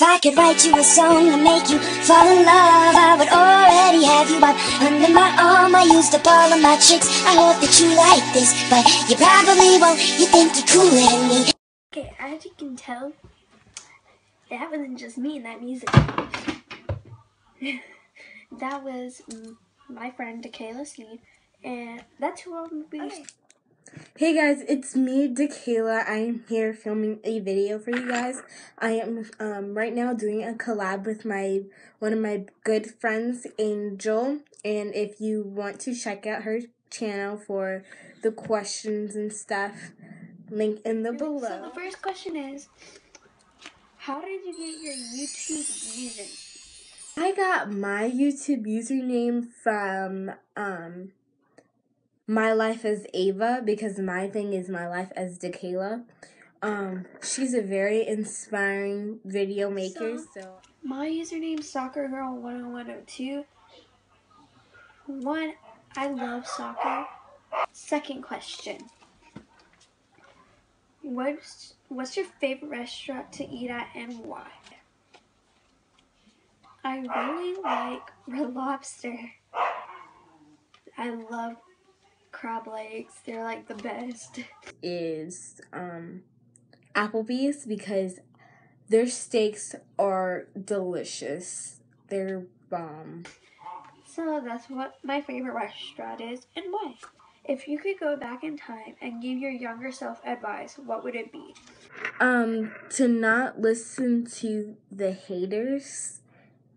If I could write you a song to make you fall in love, I would already have you up under my arm. I used up all of my tricks, I hope that you like this, but you probably won't, you think you're cooler than me. Okay, as you can tell, that wasn't just me in that music. That was my friend Dakayla Sneed, and that's who I'm going to be. Hey guys, it's me, Dakayla. I am here filming a video for you guys. I am right now doing a collab with one of my good friends, Angel. And if you want to check out her channel for the questions and stuff, link in the below. So the first question is, how did you get your YouTube username? I got my YouTube username from My Life as Ava, because my thing is My Life as Dakayla. She's a very inspiring video maker. So my username is SoccerGirl10102. 1, I love soccer. Second question, what's your favorite restaurant to eat at and why? I really like Red Lobster. I love crab legs. They're like the best. Is Applebee's, because their steaks are delicious. They're bomb. So that's what my favorite restaurant is and why. If you could go back in time and give your younger self advice, what would it be? To not listen to the haters,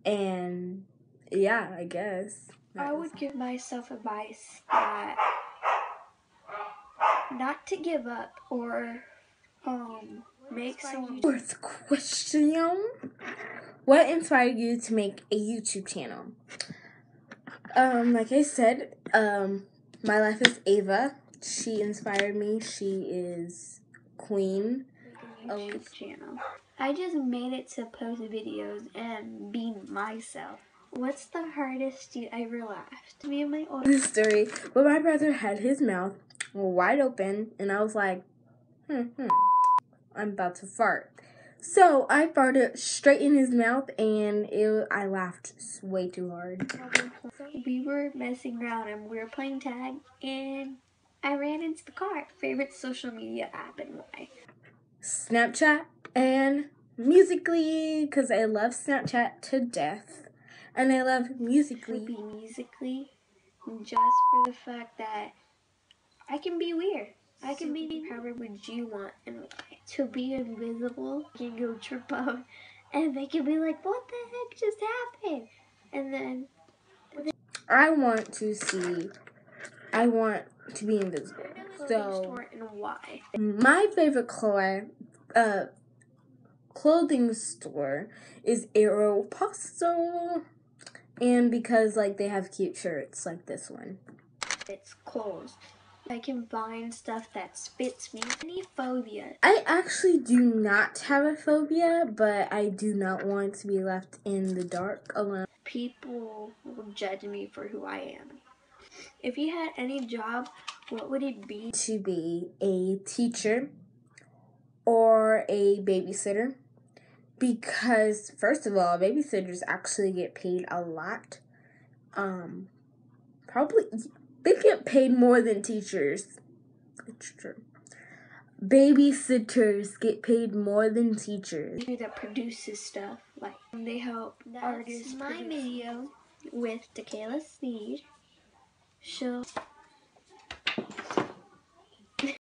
and yeah, I guess. I would give myself advice that not to give up or make someone. Fourth question. What inspired you to make a YouTube channel? Like I said, My Life is Ava. She inspired me. She is queen. YouTube channel. I just made it to post videos and be myself. What's the hardest you ever laughed? Me and my older story, but my brother had his mouth wide open, and I was like, I'm about to fart. So I farted straight in his mouth, and I laughed way too hard. We were messing around and we were playing tag, and I ran into the car. Favorite social media app and why? Snapchat and Musical.ly, because I love Snapchat to death, and I love Musical.ly. Musical.ly, just for the fact that I can be weird. I can be however would you want and why? To be invisible, you can go trip up, and they can be like, what the heck just happened? And then I want to be invisible. So and why? My favorite clothing store is Aeropostale, and because like they have cute shirts like this one. It's clothes. I can find stuff that fits me. Any phobia? I actually do not have a phobia, but I do not want to be left in the dark alone. People will judge me for who I am. If you had any job, what would it be? To be a teacher or a babysitter, because first of all, babysitters actually get paid a lot. Probably they get paid more than teachers. It's true. Babysitters get paid more than teachers. That produces stuff, like they help artists. My video with Dakayla Sneed.